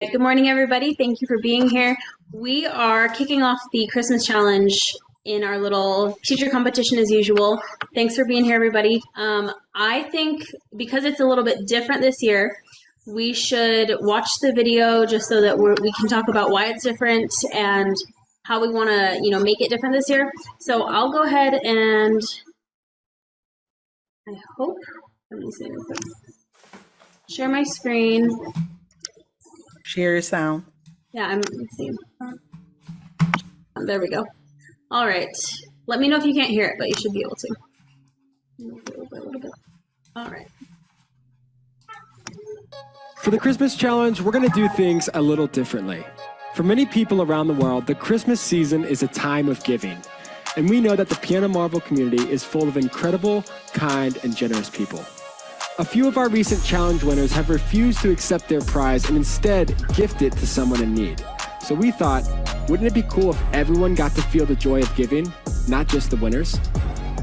Good morning, everybody. Thank you for being here. We are kicking off the Christmas challenge in our little teacher competition as usual. Thanks for being here, everybody. I think because it's a little bit different this year, we should watch the video just so that we can talk about why it's different and how we want to, make it different this year. So I'll go ahead and I hope, let me see real quick. Share my screen. Share your sound. Yeah, let's see. There we go. All right. Let me know if you can't hear it, but you should be able to. A little bit. All right. For the Christmas challenge, we're going to do things a little differently. For many people around the world, the Christmas season is a time of giving. And we know that the Piano Marvel community is full of incredible, kind, and generous people. A few of our recent challenge winners have refused to accept their prize and instead gift it to someone in need. So we thought, wouldn't it be cool if everyone got to feel the joy of giving, not just the winners?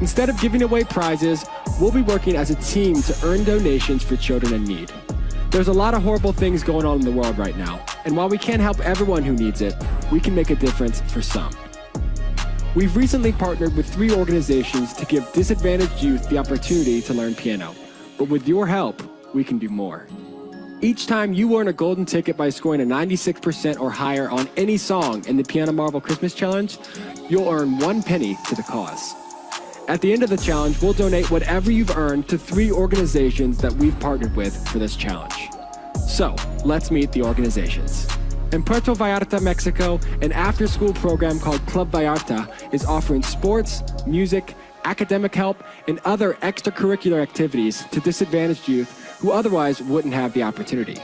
Instead of giving away prizes, we'll be working as a team to earn donations for children in need. There's a lot of horrible things going on in the world right now, and while we can't help everyone who needs it, we can make a difference for some. We've recently partnered with 3 organizations to give disadvantaged youth the opportunity to learn piano. But with your help, we can do more. Each time you earn a golden ticket by scoring a 96% or higher on any song in the Piano Marvel Christmas Challenge, you'll earn 1 penny to the cause. At the end of the challenge, we'll donate whatever you've earned to 3 organizations that we've partnered with for this challenge. So, let's meet the organizations. In Puerto Vallarta, Mexico, an after-school program called Club Vallarta is offering sports, music, academic help, and other extracurricular activities to disadvantaged youth who otherwise wouldn't have the opportunity.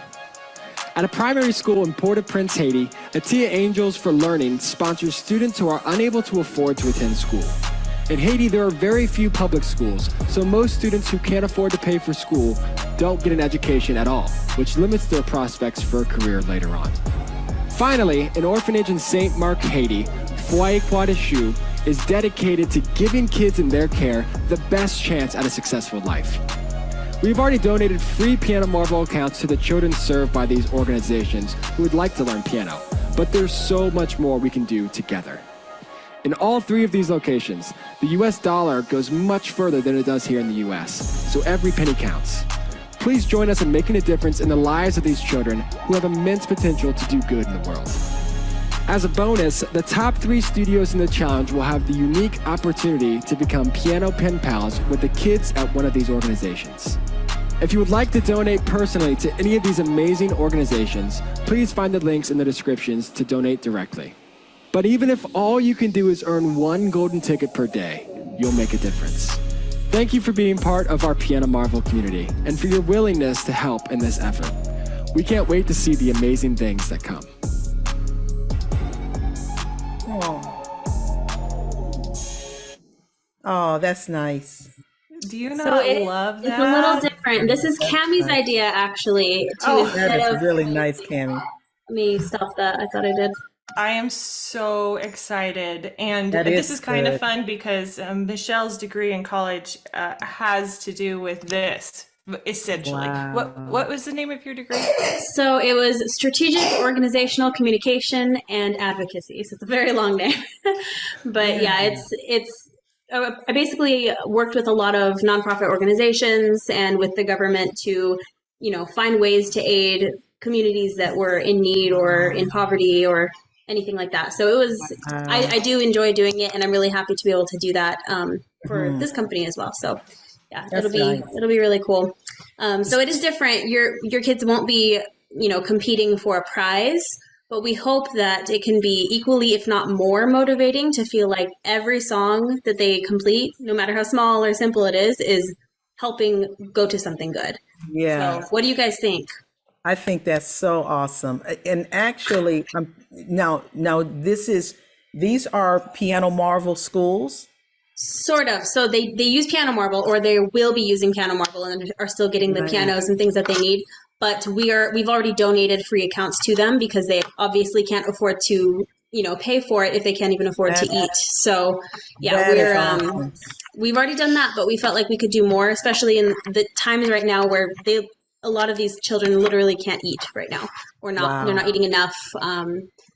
At a primary school in Port-au-Prince, Haiti, Atia Angels for Learning sponsors students who are unable to afford to attend school. In Haiti, there are very few public schools, so most students who can't afford to pay for school don't get an education at all, which limits their prospects for a career later on. Finally, an orphanage in St. Mark, Haiti, Foyer Croix de Chou, is dedicated to giving kids in their care the best chance at a successful life. We've already donated free Piano Marvel accounts to the children served by these organizations who would like to learn piano, but there's so much more we can do together. In all 3 of these locations, the US dollar goes much further than it does here in the US, so every penny counts. Please join us in making a difference in the lives of these children who have immense potential to do good in the world. As a bonus, the top 3 studios in the challenge will have the unique opportunity to become piano pen pals with the kids at one of these organizations. If you would like to donate personally to any of these amazing organizations, please find the links in the descriptions to donate directly. But even if all you can do is earn 1 golden ticket per day, you'll make a difference. Thank you for being part of our Piano Marvel community and for your willingness to help in this effort. We can't wait to see the amazing things that come. Oh, that's nice. Do you not love that? It's a little different. This is Cammie's idea, actually. That is really nice, Cammie. Let me stop that. I thought I did. I am so excited. And That this is is kind good. of fun because Michelle's degree in college has to do with this, essentially. Wow. What was the name of your degree? So it was Strategic Organizational Communication and Advocacy. So it's a very long name. But yeah, I basically worked with a lot of nonprofit organizations and with the government to, find ways to aid communities that were in need or in poverty or anything like that. So it was, I do enjoy doing it, and I'm really happy to be able to do that for this company as well. So yeah, it'll be really cool. So it is different. Your kids won't be, competing for a prize, but we hope that it can be equally, if not more, motivating to feel like every song that they complete, no matter how small or simple it is helping go to something good. Yeah. So what do you guys think? I think that's so awesome. And actually, now these are Piano Marvel schools. Sort of. So they use Piano Marvel, or they will be using Piano Marvel, and are still getting the pianos and things that they need. But we've already donated free accounts to them because they obviously can't afford to, pay for it if they can't even afford to eat. So yeah, we've already done that, but we felt like we could do more, especially in the times right now where a lot of these children literally can't eat right now, or not. They're Wow. not eating enough.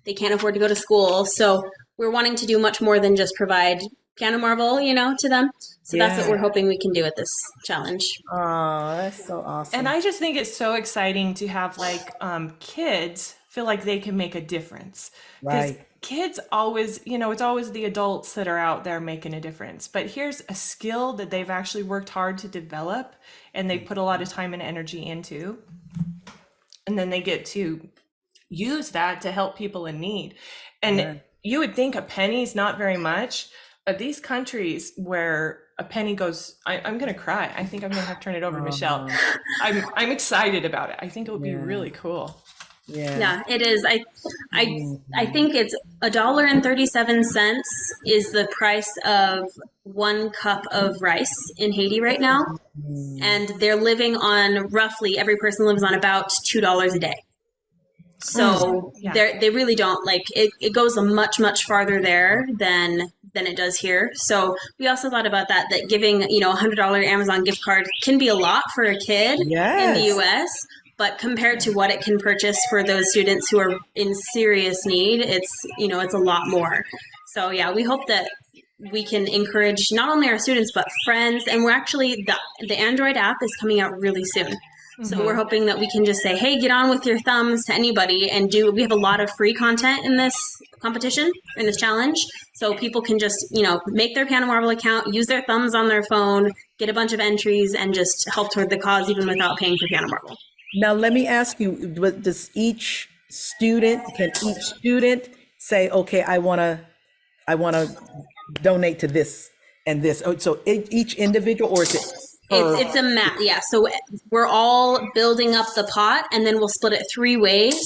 They can't afford to go to school. So we're wanting to do much more than just provide Piano Marvel, to them. So that's what we're Yeah. hoping we can do at this challenge. Oh, that's so And awesome. I just think it's so exciting to have like kids feel like they can make a difference. Because Right. kids always, it's always the adults that are out there making a difference. But here's a skill that they've actually worked hard to develop and they put a lot of time and energy into. And then they get to use that to help people in need. And Yeah. you would think a penny's not very much, but these countries where a penny goes, I'm going to cry. I think I'm going to have to turn it over to Michelle. I'm excited about it. I think it would be Yeah. really cool. Yeah. Yeah, it is. I think it's $1.37 is the price of 1 cup of rice in Haiti right now, and they're living on roughly every person lives on about $2 a day. So Yeah. they really don't like it. It goes a much farther there than it does here. So we also thought about that giving $100 Amazon gift card can be a lot for a kid in the Yes. U.S. But compared to what it can purchase for those students who are in serious need, it's a lot more. So yeah, we hope that we can encourage not only our students but friends, and we're actually the Android app is coming out really soon. So we're hoping that we can just say, hey, get on with your thumbs to anybody and we have a lot of free content in this competition, in this challenge. So people can just, make their Piano Marvel account, use their thumbs on their phone, get a bunch of entries, and just help toward the cause even without paying for Piano Marvel. Now, let me ask you, does can each student say, okay, I want to donate to this and this? Oh, so each individual, or is it per? It's a math, yeah. So we're all building up the pot, and then we'll split it 3 ways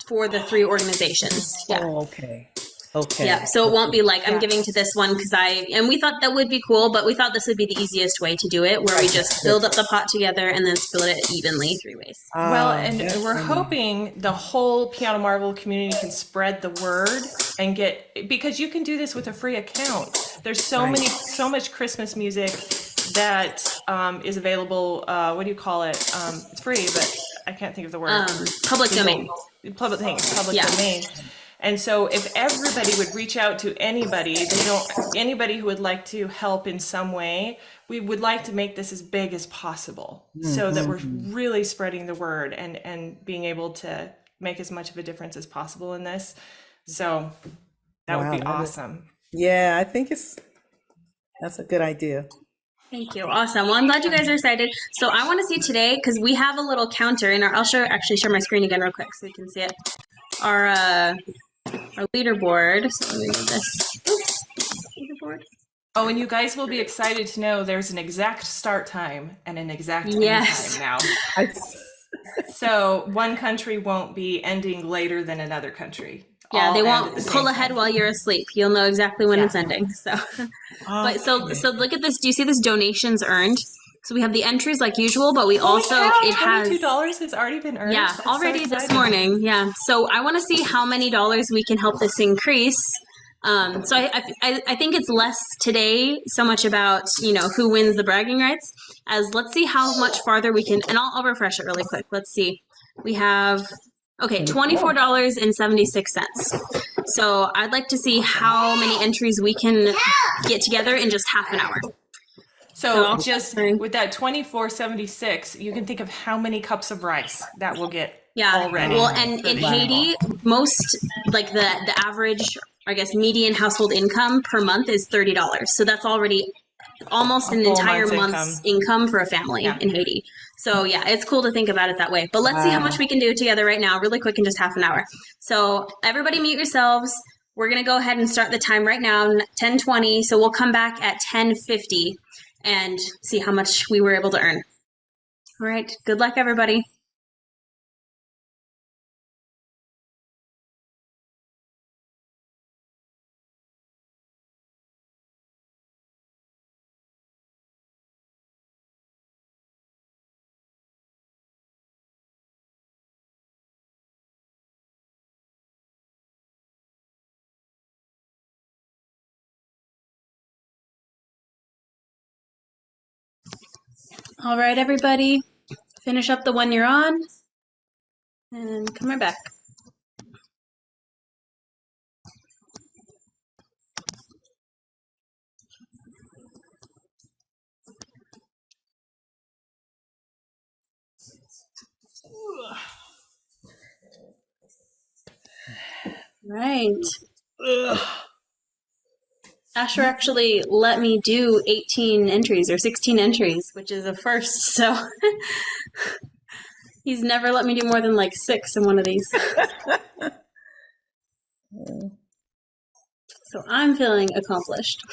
for the 3 organizations. Yeah. Oh, okay. Okay. Yeah, so it won't be like I'm Yeah. giving to this one and we thought that would be cool, but we thought this would be the easiest way to do it, where we just build up the pot together and then split it evenly 3 ways. Well, and we're hoping the whole Piano Marvel community can spread the word and because you can do this with a free account. There's so much Christmas music that is available. What do you call it? It's free, but I can't think of the word. Public domain. Public Yeah. domain. And so if everybody would reach out to anybody, anybody who would like to help in some way, we would like to make this as big as possible so that we're really spreading the word and being able to make as much of a difference as possible in this. So that would be awesome. Yeah, I think that's a good idea. Thank you. Awesome. Well, I'm glad you guys are excited. So I want to see today, because we have a little counter in I'll share my screen again real quick so you can see it. Our leaderboard. So let me move this. Oops. Leaderboard. Oh, and you guys will be excited to know there's an exact start time and an exact end time now. So one country won't be ending later than another country. Yeah, they won't pull ahead while you're asleep. You'll know exactly when it's ending. So, so look at this. Do you see this donations earned? So we have the entries like usual, but we also it has $22 has already been earned. Yeah, That's already so this morning. Yeah. So I want to see how many dollars we can help this increase. So I think it's less today so much about who wins the bragging rights, as let's see how much farther we can. And I'll refresh it really quick. Let's see. We have $24.76. So I'd like to see how many entries we can get together in just half an hour. So just with that $24.76, you can think of how many cups of rice that will get already. Well, and in Haiti, most like the average, I guess, median household income per month is $30. So that's already almost an entire month's income for a family in Haiti. So yeah, it's cool to think about it that way. But let's see how much we can do together right now, really quick, in just half an hour. So everybody mute yourselves. We're going to go ahead and start the time right now, 10:20. So we'll come back at 10:50 and see how much we were able to earn. All right. Good luck, everybody. All right, everybody. finish up the one you're on, and come right back. Right. Asher actually let me do 18 entries or 16 entries, which is a first. So he's never let me do more than like 6 in one of these. So I'm feeling accomplished.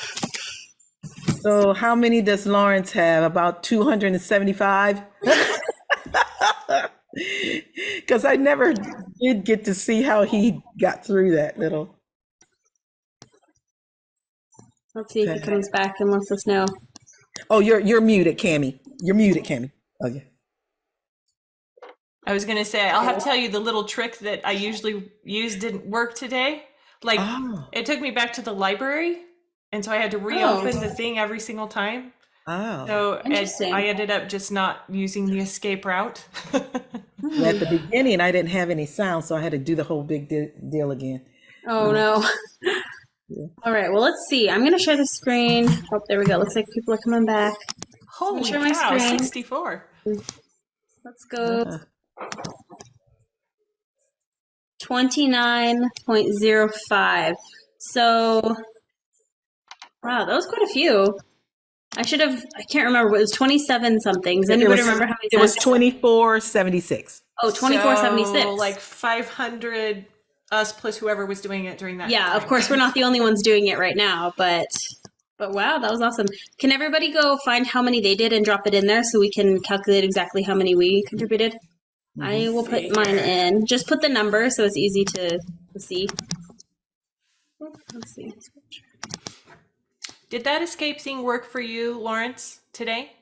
So how many does Lawrence have? About 275? Because I never did get to see how he got through that little. Let's see if he comes back and lets us know. Oh, you're muted, Cammie. You're muted, Cammie. Oh, yeah. I was going to say, I'll have to tell you the little trick that I usually use didn't work today. Like, it took me back to the library, and so I had to reopen the thing every single time. Oh. So I ended up just not using the escape route. At the beginning, I didn't have any sound, so I had to do the whole big deal again. Oh, no. Yeah. All right, well, let's see. I'm going to share the screen. Oh, there we go. Looks like people are coming back. Holy cow, 64. Let's go. 29.05. So, wow, that was quite a few. I can't remember, it was 27 something. Does anybody remember how many? It was 2476. Oh, 2476. So like 500 us plus whoever was doing it during that time. Of course, we're not the only ones doing it right now, but wow, that was awesome. Can everybody go find how many they did and drop it in there so we can calculate exactly how many we contributed? I will put mine in. Just put the number so it's easy to see. Let's see. Did that escape thing work for you, Lawrence, today?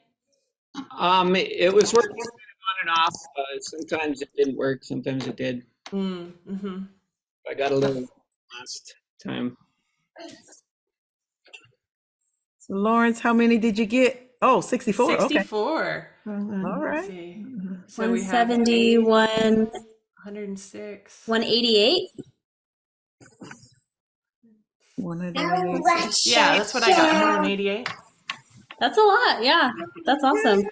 It was working on and off. Sometimes it didn't work. Sometimes it did. I got a little last time. So Lawrence, how many did you get? Oh, 64. 64. Okay. All right. So we have 170, 106. 188. 188. Yeah, that's what I got, 188. That's a lot. Yeah, that's awesome.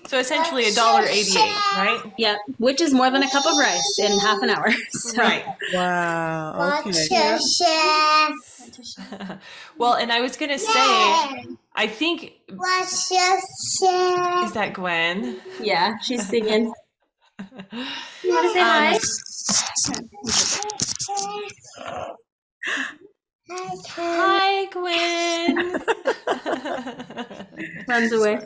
So essentially $1.88, right? Yeah, which is more than a cup of rice in half an hour. So. Right. Wow. Okay. Well, and I was going to say, I think, is that Gwen? Yeah, she's singing. You want to say hi? Hi, Gwen. Runs away.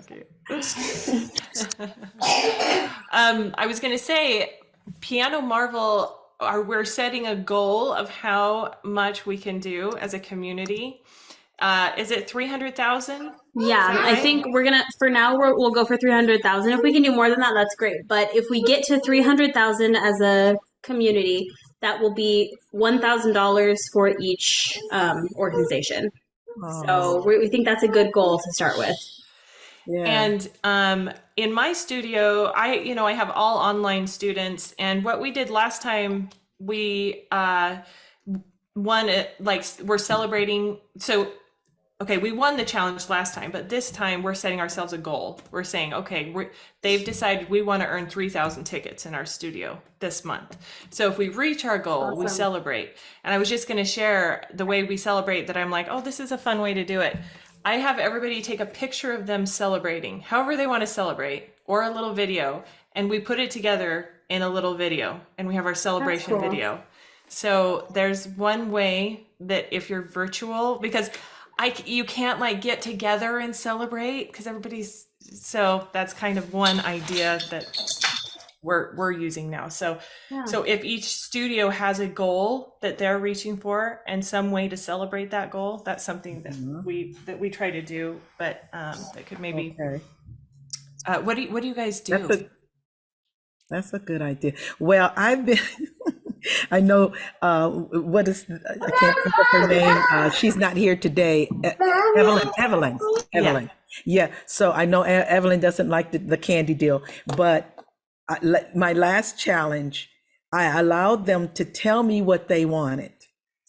I was going to say, Piano Marvel, we're setting a goal of how much we can do as a community. Is it 300,000? Yeah, right? I think we're gonna. For now, we'll go for 300,000. If we can do more than that, that's great. But if we get to 300,000 as a community, that will be $1,000 for each organization. So we think that's a good goal to start with. Yeah. And in my studio, I have all online students, and what we did last time, we we're celebrating. So, okay, we won the challenge last time, but this time we're setting ourselves a goal. We're saying, okay, they've decided we want to earn 3,000 tickets in our studio this month. So if we reach our goal, we celebrate. And I was just going to share the way we celebrate that. I'm like, oh, this is a fun way to do it. I have everybody take a picture of them celebrating, however they want to celebrate, or a little video, and we put it together in a little video, and we have our celebration video. So there's one way that if you're virtual, because you can't get together and celebrate because so that's kind of one idea that we're using now. So if each studio has a goal that they're reaching for and some way to celebrate that goal, that's something that we try to do. But that could maybe. Okay. What do you guys do? That's a good idea. Well, I've been I know, what is, I can't think of her name. She's not here today. Evelyn. Yeah. So I know Evelyn doesn't like the candy deal, but my last challenge, I allowed them to tell me what they wanted.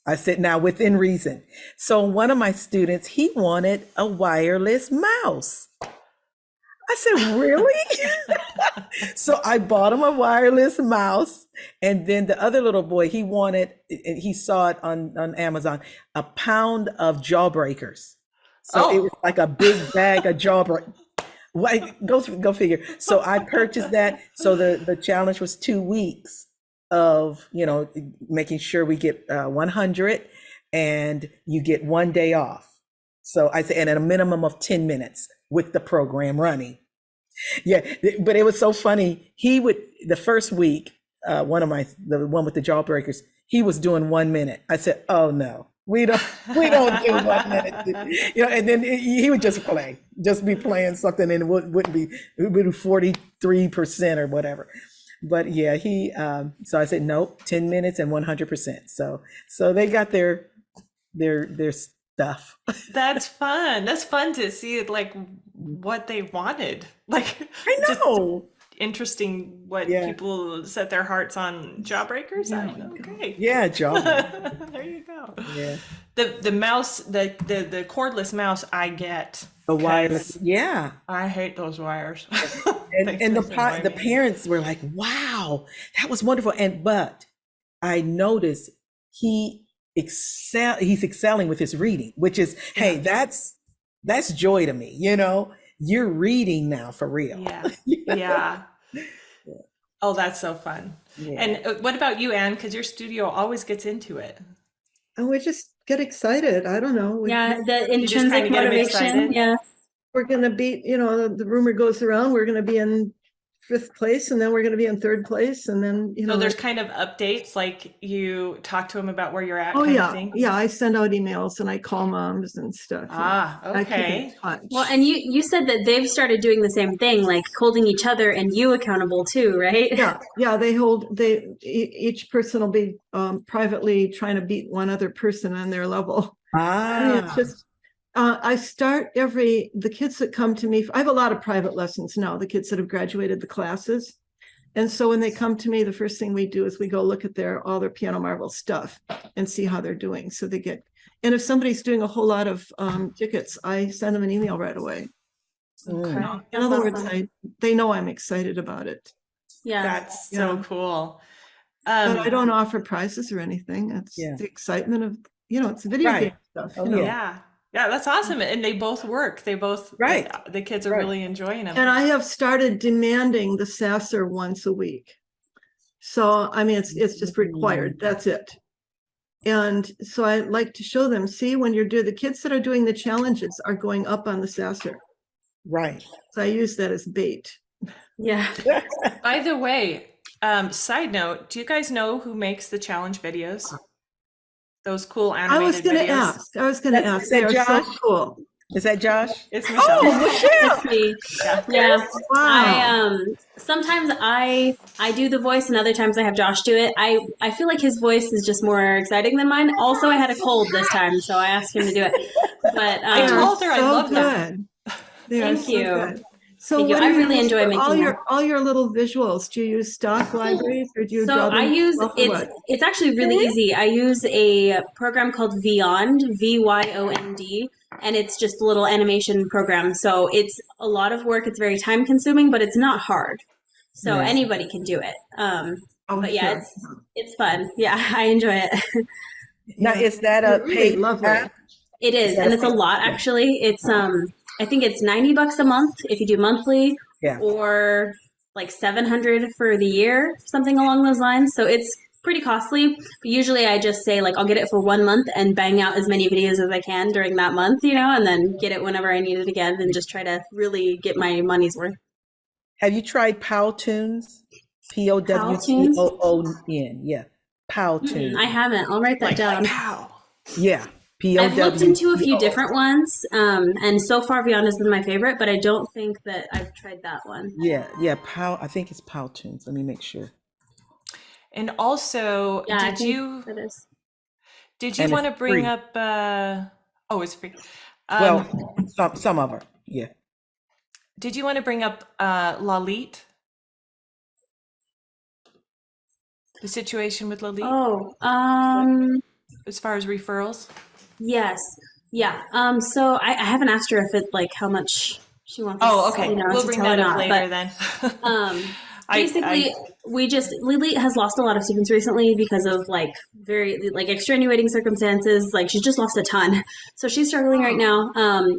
I said, now within reason. So one of my students, he wanted a wireless mouse. I said, really? So I bought him a wireless mouse. And then the other little boy, he saw it on Amazon, a pound of Jawbreakers. So it was like a big bag of Jawbreakers. Go figure. So I purchased that. So the challenge was 2 weeks of, making sure we get 100 and you get 1 day off. So I said, and at a minimum of 10 minutes with the program running. Yeah, but it was so funny. The first week, the one with the Jawbreakers, he was doing 1 minute. I said, oh no, we don't do 1 minute. And then he would just be playing something, and it would be 43% or whatever. But yeah, so I said, nope, 10 minutes and 100%. So they got their stuff. That's fun. That's fun to see like what they wanted. Like, I know. Interesting what people set their hearts on. Jawbreakers. Okay. Yeah, There you go. Yeah. The mouse, the cordless mouse, I get. The wireless. Yeah. I hate those wires. And the parents were like, wow, that was wonderful. But I noticed he's excelling with his reading, which is, hey, that's joy to me. You're reading now for real. Yeah. Yeah. Oh, that's so fun. Yeah. And what about you, Anne? Because your studio always gets into it. And we just get excited. I don't know. The intrinsic motivation. Yeah. We're going to be, the rumor goes around, we're going to be in 5th place, and then we're going to be in 3rd place. And then, So there's kind of updates, like you talk to them about where you're at. Oh, kind yeah. Of thing? Yeah. I send out emails and I call moms and stuff. Okay. Well, and you said that they've started doing the same thing, like holding each other and you accountable too, right? Yeah. Yeah. Each person will be privately trying to beat one other person on their level. It's just, I start the kids that come to me, I have a lot of private lessons now, the kids that have graduated the classes. And so when they come to me, the first thing we do is we go look at all their Piano Marvel stuff and see how they're doing. So and if somebody's doing a whole lot of tickets, I send them an email right away. Okay. In other words, they know I'm excited about it. Yeah. That's so cool. But I don't offer prizes or anything. It's the excitement of, it's video game stuff. Yeah, that's awesome. And they both work. They both, the kids are really enjoying them. And I have started demanding the Sasser once a week. So, I mean, it's just required. That's it. And so I like to show them, see, when the kids that are doing the challenges are going up on the Sasser. Right. So I use that as bait. Yeah. By the way, side note, do you guys know who makes the challenge videos? Those cool animated videos. I was going to ask. They are so cool. Is that Josh? It's Michelle. Oh, Michelle. Yeah. Wow. Sometimes I do the voice, and other times I have Josh do it. I feel like his voice is just more exciting than mine. Also, I had a cold this time, so I asked him to do it. But I told her I love them. Thank you. Good. So Thank you. I really enjoy making all your little visuals. Do you use stock libraries, or do you? So I use it's actually really easy. I use a program called Vyond, VYOND, and it's just a little animation program. So it's a lot of work. It's very time consuming, but it's not hard. So anybody can do it. But yeah, it's fun. Yeah, I enjoy it. Now, is that a paid lovely? It is, and it's a lot actually. It's I think it's $90 a month if you do monthly, or like $700 for the year, something along those lines. So it's pretty costly. But usually I just say like I'll get it for 1 month and bang out as many videos as I can during that month, and then get it whenever I need it again, and just try to really get my money's worth. Have you tried Powtoons? Powtoon? Yeah, Powtoon. I haven't. I'll write that down. Yeah. I've looked into a few different ones, and so far Vyond has been my favorite, but I don't think that I've tried that one. Yeah, I think it's Powtoons. Let me make sure. And also, Yeah, I did think you it is. want And to it's bring free. up oh, it's free. Well, some of her, yeah. Did you want to bring up Lalit? The situation with Lalit Oh, as far as referrals? yes. Yeah. So I haven't asked her if it like how much she wants Oh, us, okay. you know, We'll to bring tell or that up not. But later then. basically, I Lily has lost a lot of students recently because of like very like extenuating circumstances. Like she's just lost a ton, so she's struggling right now.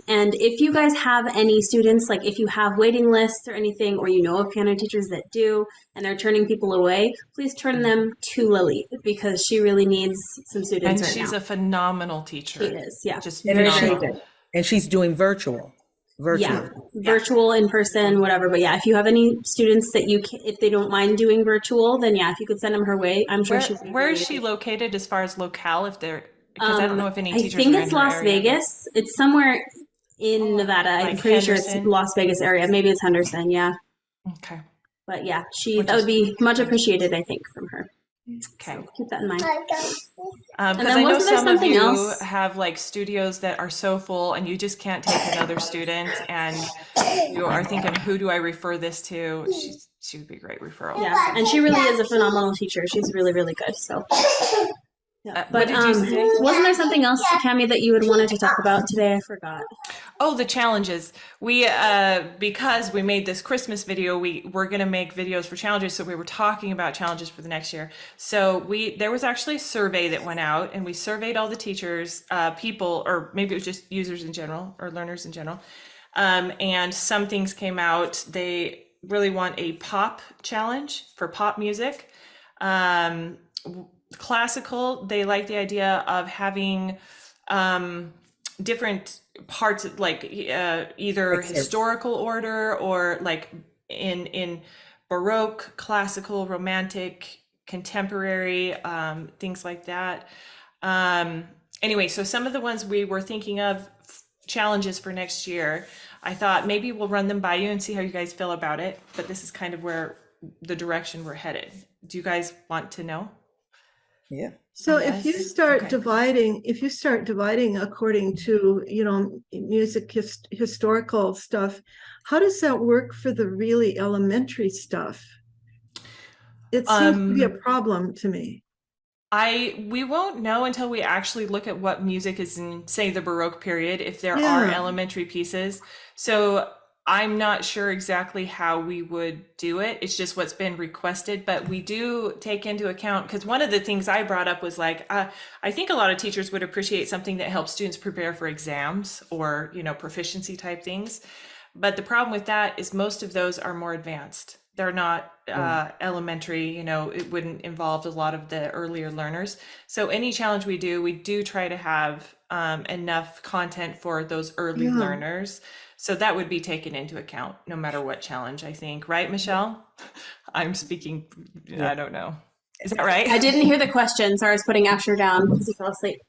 And if you guys have any students, like if you have waiting lists or anything, or you know of piano teachers that do, and they're turning people away, please turn them to Lily because she really needs some students and right she's now. a phenomenal teacher. She is, yeah, Just And very, she, very phenomenal. good. and she's doing virtually. Yeah, virtual, in person, whatever. But yeah, if you have any students that if they don't mind doing virtual, then yeah, if you could send them her way, I'm sure she'd be Where really is she good. located as far as locale? If they're because I don't know if any I teachers think are in it's her Las area. Vegas. It's somewhere in Nevada. I'm like pretty sure it's Henderson? Las Vegas area. Maybe it's Henderson. Yeah, Okay. but yeah, Which that is would be much appreciated, I think, from her. okay. So keep that in mind. Because then I know wasn't there some of something you else? have like studios that are so full and you just can't take another student, and you are thinking, who do I refer this to? She would be a great referral. Yeah, and she really is a phenomenal teacher. She's really, really good. So. Yeah. What But did you say? wasn't there something else, Cami, that you had wanted to talk about today? I forgot. Oh, the challenges. We because we made this Christmas video, we're gonna make videos for challenges. So we were talking about challenges for the next year. So there was actually a survey that went out, and we surveyed all the teachers, people, or maybe it was just users in general or learners in general. And some things came out. They really want a pop challenge for pop music. Classical, they like the idea of having different parts, like either historical order or like in Baroque, classical, romantic, contemporary, things like that. Anyway, so some of the ones we were thinking of challenges for next year, I thought maybe we'll run them by you and see how you guys feel about it. But this is kind of where the direction we're headed. Do you guys want to know? Yeah. So Yes. if you start Okay. dividing according to, music historical stuff, how does that work for the really elementary stuff? It seems to be a problem to me. We won't know until we actually look at what music is in, say, the Baroque period, if there are Yeah. elementary pieces. So I'm not sure exactly how we would do it. It's just what's been requested, but we do take into account, because one of the things I brought up was like, I think a lot of teachers would appreciate something that helps students prepare for exams or, proficiency type things. But the problem with that is most of those are more advanced. They're not elementary, it wouldn't involve a lot of the earlier learners. So any challenge we do try to have enough content for those early learners. So that would be taken into account no matter what challenge, I think. Right, Michelle? I'm speaking, I don't know. Is that right? I didn't hear the question, so I was putting Asher down because he fell asleep.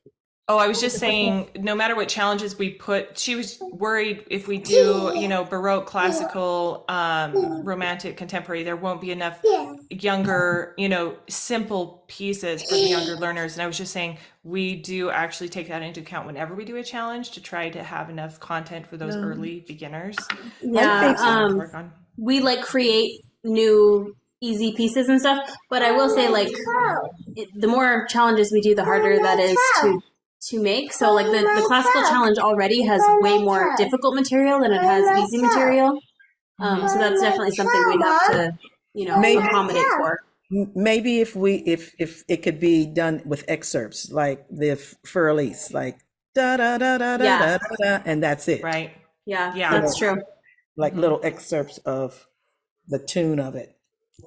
Oh, I was just saying, no matter what challenges we put, she was worried if we do, Baroque, classical, romantic, contemporary, there won't be enough younger, simple pieces for the younger learners. And I was just saying, we do actually take that into account whenever we do a challenge to try to have enough content for those early beginners. Yeah, to work on. we create new easy pieces and stuff, but I will say the more challenges we do, the harder that is to make. So the classical challenge already has way more difficult material than it has easy material. So that's definitely something we'd have to, accommodate for. Maybe if it could be done with excerpts, like the Furlise, like da da da da da da da, and that's it. Right. Yeah, Yeah. that's true. Like little excerpts of the tune of it.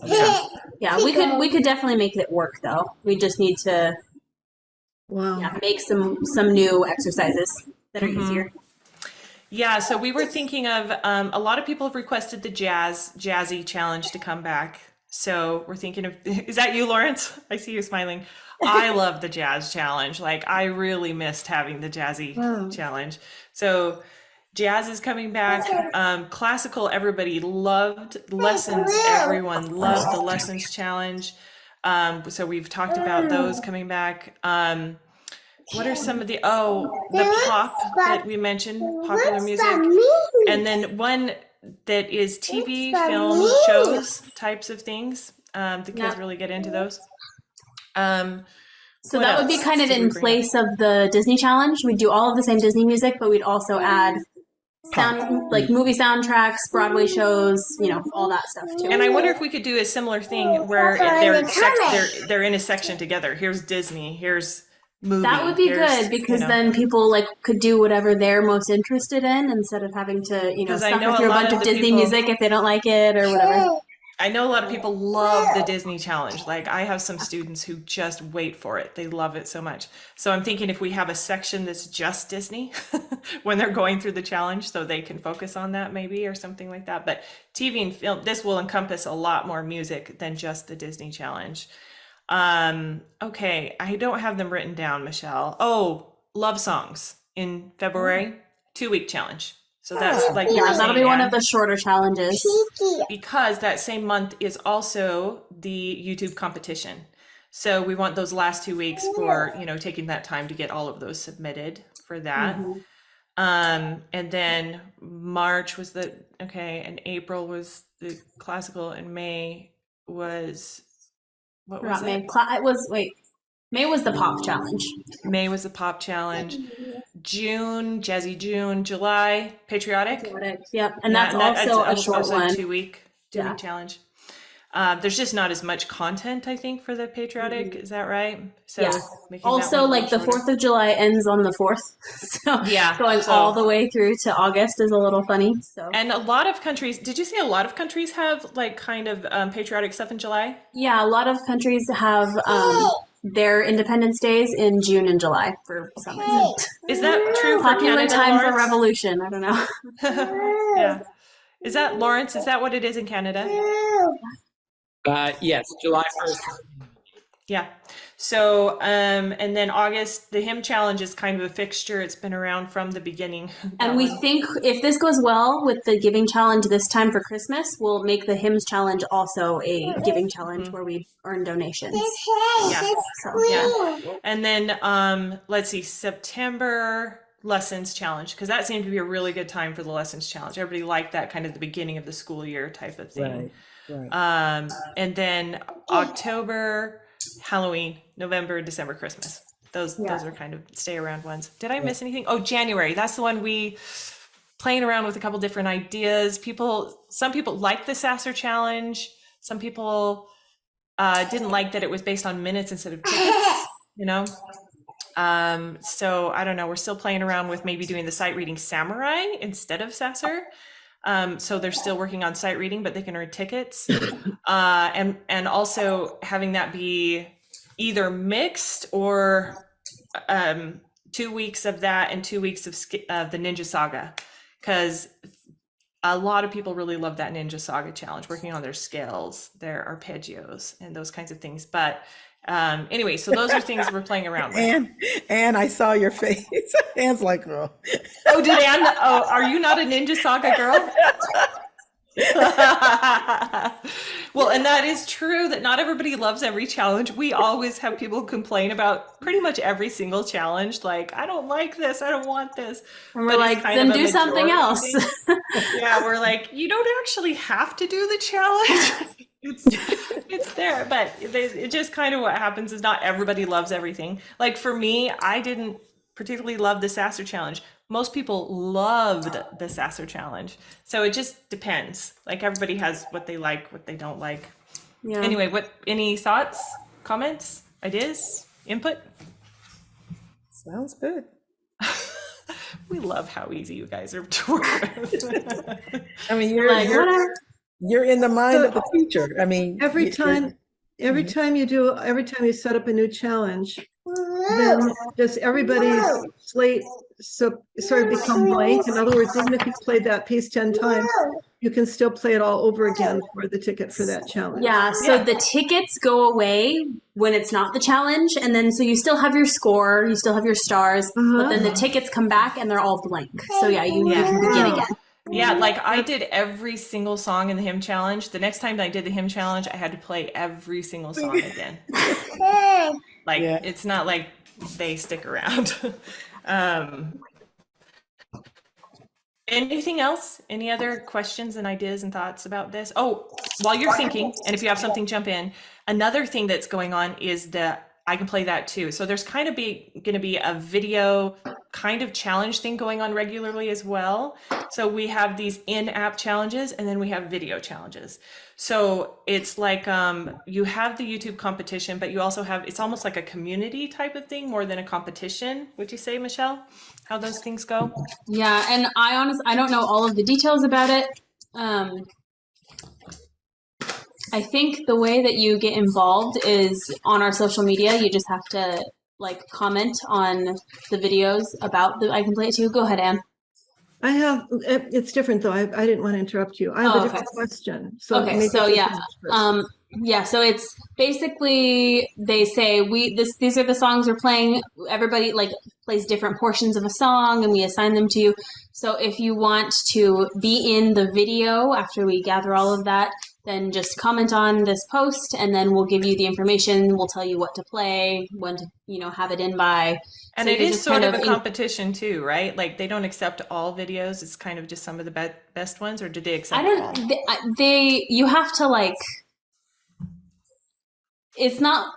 Yeah, we could definitely make it work though. We just need to make some new exercises that are easier. Yeah, so we were thinking of a lot of people have requested the jazzy challenge to come back. So we're thinking of, is that you, Lawrence? I see you smiling. I love the jazz challenge. I really missed having the jazzy challenge. So jazz is coming back. Classical, everybody loved lessons. Everyone loved the lessons challenge. So we've talked about those coming back. What are some of the pop that we mentioned, popular music, and then one that is TV, film, shows types of things. The kids really get into those. So that would be kind of in place of the Disney challenge. We'd do all of the same Disney music, but we'd also add like movie soundtracks, Broadway shows, all that stuff too. And I wonder if we could do a similar thing where they're in a section together. Here's Disney, here's movie. That would be good because then people could do whatever they're most interested in instead of having to, suffer through a bunch of Disney music if they don't like it or whatever. I know a lot of people love the Disney challenge. Like I have some students who just wait for it. They love it so much. So I'm thinking if we have a section that's just Disney when they're going through the challenge so they can focus on that maybe or something like that. But TV and film, this will encompass a lot more music than just the Disney challenge. Okay, I don't have them written down, Michelle. Oh, love songs in February, 2-week challenge. So that's like that'll be one of the shorter challenges. Because that same month is also the YouTube competition. So we want those last 2 weeks for, taking that time to get all of those submitted for that. And then March was and April was the classical, and May was, what was it? May was the pop challenge. May was the pop challenge. June, Jazzy June. July, patriotic. Yep, and that's also a short one. 2-week challenge. There's just not as much content, I think, for the patriotic. Is that right? So also, like the 4th of July ends on the 4th, so going all the way through to August is a little funny. So, and a lot of countries. Did you say a lot of countries have kind of patriotic stuff in July? Yeah, a lot of countries have their Independence Days in June and July for some reason. Is that true for Popular Canada, time Lawrence? for revolution? I don't know. Yeah. Is that, Lawrence, is that what it is in Canada? Yes, July 1st. Yeah. So, and then August, the hymn challenge is kind of a fixture. It's been around from the beginning. And we think if this goes well with the giving challenge this time for Christmas, we'll make the hymns challenge also a giving challenge where we earn donations. Yeah. And then, let's see, September lessons challenge, because that seemed to be a really good time for the lessons challenge. Everybody liked that kind of the beginning of the school year type of thing. Right. And then October, Halloween, November, December, Christmas. Those are kind of stay around ones. Did I miss anything? Oh, January. That's the one we playing around with a couple different ideas. Some people like the Sasser challenge. Some people didn't like that it was based on minutes instead of tickets, So I don't know. We're still playing around with maybe doing the sight reading samurai instead of Sasser. So they're still working on sight reading, but they can earn tickets. And also having that be either mixed or 2 weeks of that and 2 weeks of the Ninja Saga, because a lot of people really love that Ninja Saga challenge, working on their scales, their arpeggios, and those kinds of things. But anyway, so those are things we're playing around with. And I saw your face. Anne's like, oh. Oh, did Anne? Oh, are you not a Ninja Saga girl? Well, and that is true that not everybody loves every challenge. We always have people complain about pretty much every single challenge. Like, I don't like this. I don't want this. And we're like, then do something else. Yeah, we're like, you don't actually have to do the challenge. It's there, but it just kind of what happens is not everybody loves everything. Like for me, I didn't particularly love the Sasser challenge. Most people loved the Sasser challenge. So it just depends. Like everybody has what they like, what they don't like. Yeah. Anyway, any thoughts, comments, ideas, input? Sounds good. We love how easy you guys are to work with. I mean, you're in the mind of the teacher. I mean, every time you set up a new challenge, then does everybody's slate sort of become blank? In other words, even if you played that piece 10 times, you can still play it all over again for the ticket for that challenge. Yeah, so the tickets go away when it's not the challenge, and then so you still have your score, you still have your stars, but then the tickets come back and they're all blank. So you can begin again. Yeah, like I did every single song in the hymn challenge. The next time I did the hymn challenge, I had to play every single song again. Like Yeah. it's not like they stick around. um, Anything else? Any other questions and ideas and thoughts about this? Oh, while you're thinking, and if you have something, jump in. Another thing that's going on is that I can play that too. So there's kind of going to be a video kind of challenge thing going on regularly as well. So we have these in-app challenges and then we have video challenges. So it's like you have the YouTube competition, but you also have, it's almost like a community type of thing more than a competition. Would you say, Michelle, how those things go? Yeah, and I don't know all of the details about it. I think the way that you get involved is on our social media. You just have to like comment on the videos about the I Can Play It Too. Go ahead, Anne. I have, it's different though. I didn't want to interrupt you. I have a different question. So Okay, maybe so you yeah. can answer first. Yeah, so it's basically they say these are the songs we're playing. Everybody like plays different portions of a song and we assign them to you. So if you want to be in the video after we gather all of that, then just comment on this post and then we'll give you the information. We'll tell you what to play, when to, have it in by. And so it is just sort of a competition too, right? Like they don't accept all videos. It's kind of just some of the best ones, or did they accept all? You have to like, it's not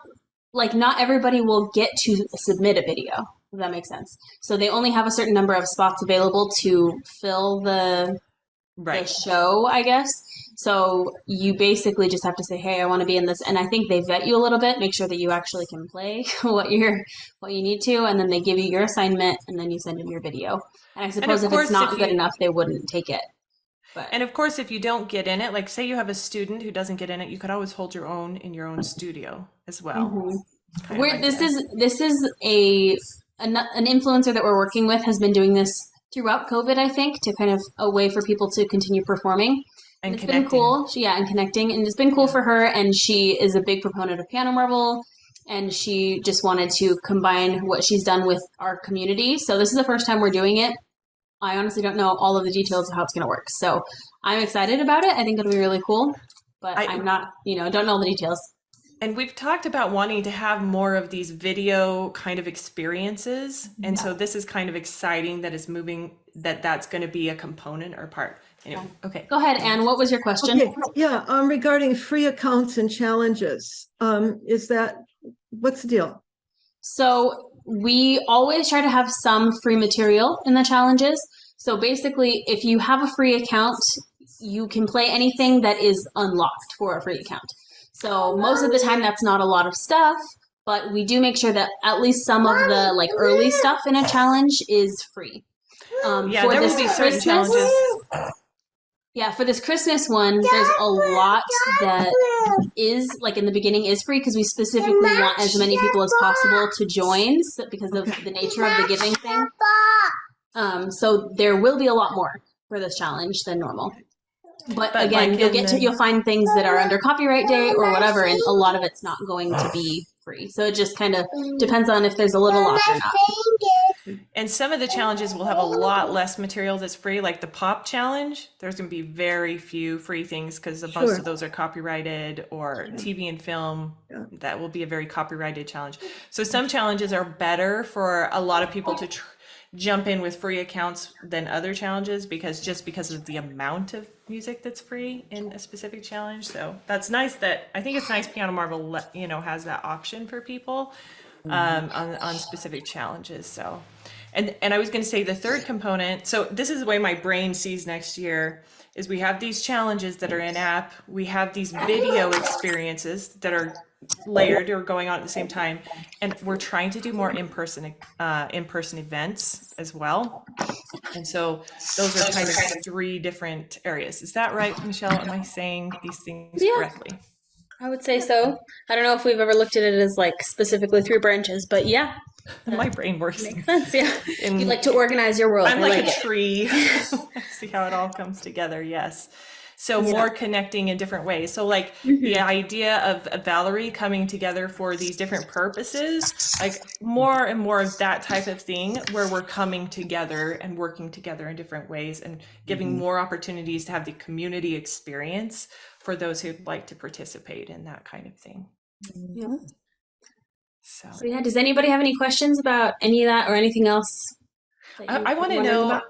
like not everybody will get to submit a video, if that makes sense. So they only have a certain number of spots available to fill the show, I guess. So you basically just have to say, hey, I want to be in this. And I think they vet you a little bit, make sure that you actually can play what you need to. And then they give you your assignment and then you send in your video. And I suppose if it's not good enough, they wouldn't take it. But. And of course, if you don't get in it, like say you have a student who doesn't get in it, you could always hold your own in your own studio as well. Mm-hmm. This is an influencer that we're working with has been doing this throughout COVID, I think, to kind of a way for people to continue performing. And it's been cool. And connecting. And it's been cool for her. And she is a big proponent of Piano Marvel. And she just wanted to combine what she's done with our community. So this is the first time we're doing it. I honestly don't know all of the details of how it's going to work. So I'm excited about it. I think it'll be really cool. But I'm not, don't know all the details. And we've talked about wanting to have more of these video kind of experiences. And so this is kind of exciting that it's moving, that's going to be a component or part. Anyway, okay. Go ahead, Anne. What was your question? Okay. Yeah, regarding free accounts and challenges, what's the deal? So we always try to have some free material in the challenges. So basically, if you have a free account, you can play anything that is unlocked for a free account. So most of the time, that's not a lot of stuff, but we do make sure that at least some of the like early stuff in a challenge is free. There will be certain challenges. Yeah, for this Christmas one, there's a lot that is, like in the beginning, is free because we specifically want as many people as possible to join because of the nature of the giving thing. So there will be a lot more for this challenge than normal. But again, you'll find things that are under copyright day or whatever, and a lot of it's not going to be free. So it just kind of depends on if there's a little lock or not. And some of the challenges will have a lot less material that's free, like the pop challenge. There's going to be very few free things because most of those are copyrighted, or TV and film. That will be a very copyrighted challenge. So some challenges are better for a lot of people to jump in with free accounts than other challenges because of the amount of music that's free in a specific challenge. So that's nice. I think it's nice Piano Marvel has that option for people on specific challenges. So and I was going to say the third component, so this is the way my brain sees next year, is we have these challenges that are in app, we have these video experiences that are layered or going on at the same time, and we're trying to do more in-person events as well. And so those are kind of three different areas. Is that right, Michelle? Am I saying these things correctly? I would say so. I don't know if we've ever looked at it as like specifically 3 branches, but yeah. My brain works. Makes sense, yeah. You like to organize your world. I'm like a tree. See how it all comes together, yes. So more connecting in different ways. So like the idea of Valerie coming together for these different purposes, like more and more of that type of thing where we're coming together and working together in different ways and giving more opportunities to have the community experience for those who'd like to participate in that kind of thing. Yeah. So yeah, does anybody have any questions about any of that or anything else? I want to know,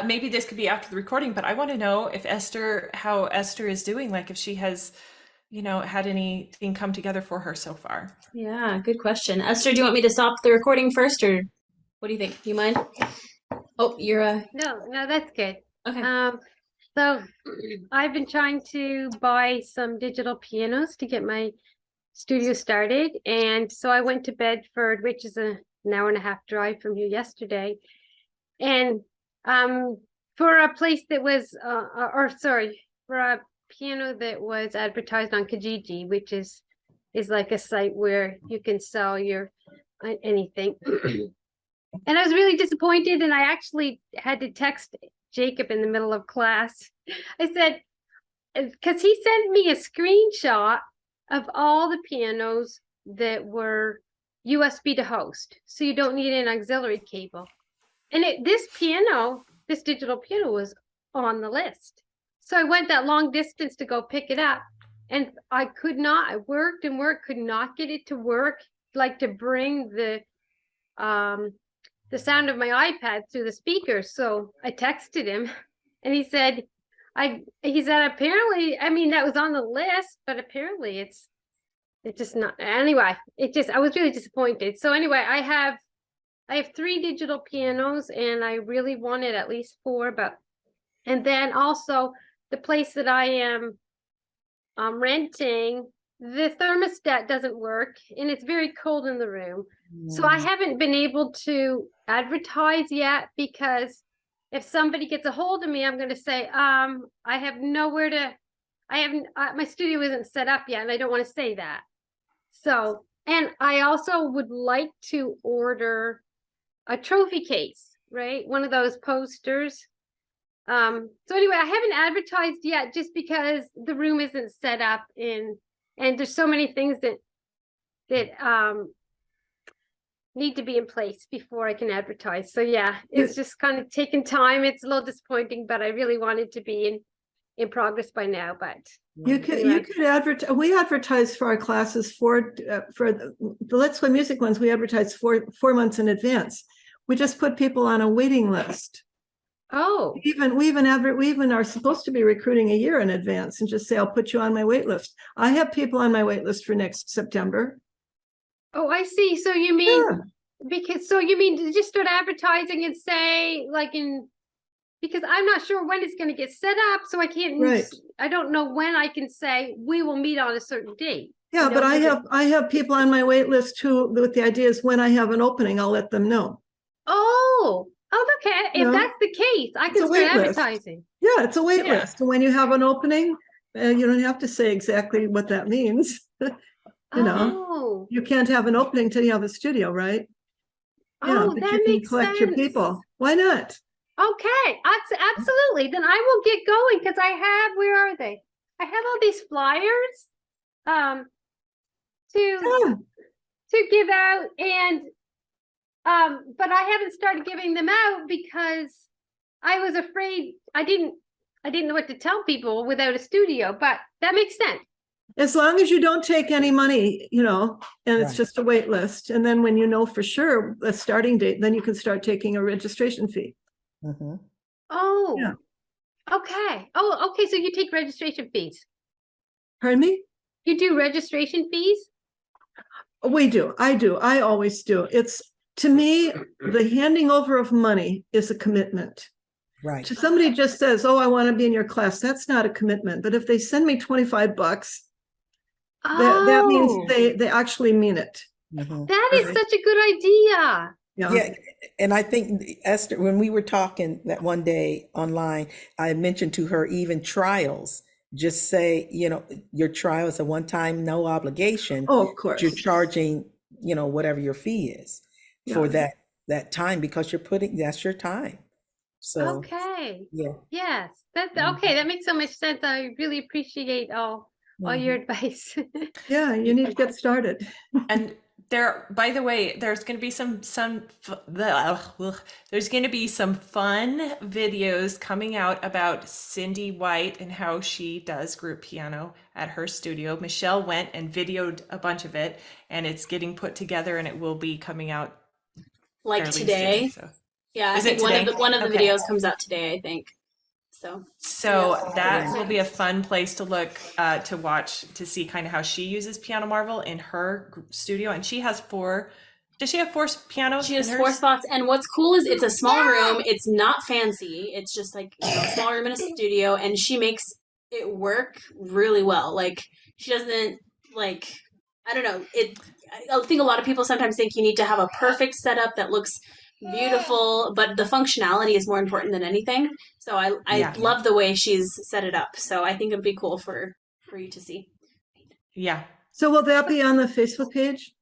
maybe this could be after the recording, but I want to know if how Esther is doing, like if she has, had anything come together for her so far. Yeah, good question. Esther, do you want me to stop the recording first, or what do you think? You mind? Oh, you're No, that's good. okay. So I've been trying to buy some digital pianos to get my studio started. And so I went to Bedford, which is an hour and a half drive from here yesterday. And for a place that was, for a piano that was advertised on Kijiji, which is like a site where you can sell your anything. And I was really disappointed, and I actually had to text Jacob in the middle of class. I said, because he sent me a screenshot of all the pianos that were USB to host, so you don't need an auxiliary cable. And this digital piano was on the list. So I went that long distance to go pick it up, and I could not. I worked and worked, could not get it to work, like to bring the sound of my iPad through the speakers. So I texted him, and he said, apparently, I mean, that was on the list, but apparently it's just not. Anyway, I was really disappointed. So anyway, I have 3 digital pianos, and I really wanted at least 4, and then also the place that I am renting, the thermostat doesn't work, and it's very cold in the room. So I haven't been able to advertise yet, because if somebody gets a hold of me, I'm going to say, I have nowhere to, my studio isn't set up yet, and I don't want to say that. So, and I also would like to order a trophy case, right? One of those posters. So anyway, I haven't advertised yet, just because the room isn't set up and there's so many things that need to be in place before I can advertise. So yeah, it's just kind of taking time. It's a little disappointing, but I really wanted to be in progress by now. But you could advertise. We advertise for our classes for the Let's Play Music ones. We advertise 4 months in advance. We just put people on a waiting list. oh, We even are supposed to be recruiting a year in advance, and just say, I'll put you on my wait list. I have people on my wait list for next September. oh, I see. So you mean to just start advertising and say, like, because I'm not sure when it's going to get set up, so I can't. Right. I don't know when I can say we will meet on a certain date. Yeah, but I have people on my wait list who, with the idea is, when I have an opening, I'll let them know. Oh, okay. If that's the case, I can start advertising. Yeah, it's a wait list. And when you have an opening, you don't have to say exactly what that means. You can't have an opening till you have a studio, right? Yeah, but that you can makes collect your sense. people. Why not? Okay, absolutely. Then I will get going, because where are they? I have all these flyers to give out, and but I haven't started giving them out because I was afraid. I didn't know what to tell people without a studio, but that makes sense. As long as you don't take any money, and it's just a wait list. And then when you know for sure a starting date, then you can start taking a registration fee. Mm-hmm. Oh, Yeah. Okay. Oh, okay. So you take registration fees. Pardon me? You do registration fees? We do. I do. I always do. It's, to me, the handing over of money is a commitment. Right. To somebody just says, oh, I want to be in your class, that's not a commitment. But if they send me $25, that means they actually mean it. Mm-hmm. That is such a good idea. Yeah. And I think, Esther, when we were talking that one day online, I mentioned to her, even trials, just say, your trial is a one-time, no obligation. Oh, of course. You're charging, whatever your fee is for that time, because that's your time. So, Okay. yeah. Yes. Okay. That makes so much sense. I really appreciate all your advice. Yeah, you need to get started. And there, by the way, there's going to be there's going to be some fun videos coming out about Cindy White and how she does group piano at her studio. Michelle went and videoed a bunch of it, and it's getting put together, and it will be coming out Like fairly today. soon, so. Yeah, I Is think it today? one of the Okay. videos comes out today, I think. So that will be a fun place to look, to watch, to see kind of how she uses Piano Marvel in her studio. And she has does she have 4 pianos? She has in 4 hers? spots, and what's cool is it's a small room. It's not fancy. It's just like, a small room in a studio, and she makes it work really well. Like, she doesn't, like, I don't know. I think a lot of people sometimes think you need to have a perfect setup that looks beautiful, but the functionality is more important than anything. So I Yeah. love the way she's set it up. So I think it'd be cool for you to see. Yeah. So will that be on the Facebook page?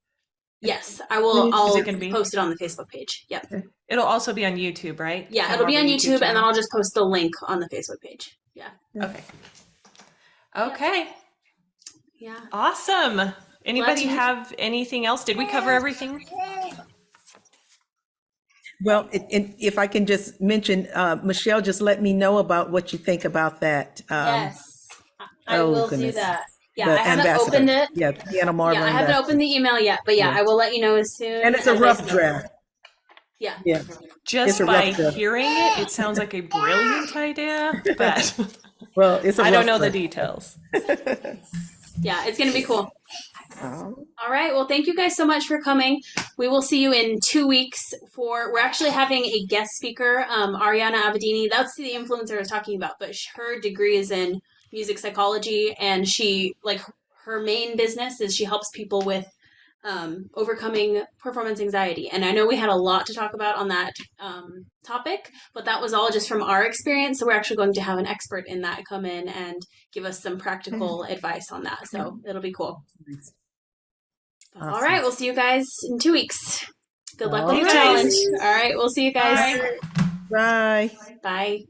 Yes, I will. I'll Is it gonna be? post it on the Facebook page. Yep. It'll also be on YouTube, right? Yeah, Piano it'll be on Marvel YouTube, and then channel? I'll just post the link on the Facebook page. Yeah. Okay. Okay. Yeah. Awesome. Anybody to meet- have anything else? Did we cover everything? Well, if I can just mention, Michelle, just let me know about what you think about that. Yes, I oh, will goodness. do that. Yeah, The I haven't ambassador. opened it. Yeah, Piano Marvel Yeah, I haven't ambassador. opened the email yet, but yeah, Yeah. I will let you know as soon. And it's a as I rough see it. draft. Yeah. Yeah. Just a by rough draft. hearing it, it sounds like a brilliant idea, but Well, it's a I don't rough know the draft. details. Yeah, it's gonna be cool. Oh. All right. Well, thank you guys so much for coming. We will see you in 2 weeks we're actually having a guest speaker, Ariana Abadini. That's the influencer I was talking about, but her degree is in music psychology, and she, like, her main business is she helps people with overcoming performance anxiety. And I know we had a lot to talk about on that topic, but that was all just from our experience. So we're actually going to have an expert in that come in and give us some practical advice on that. So it'll be cool. All Awesome. right, we'll see you guys in 2 weeks. Good luck with All your right. challenge. All right, we'll see you guys. Bye. Bye.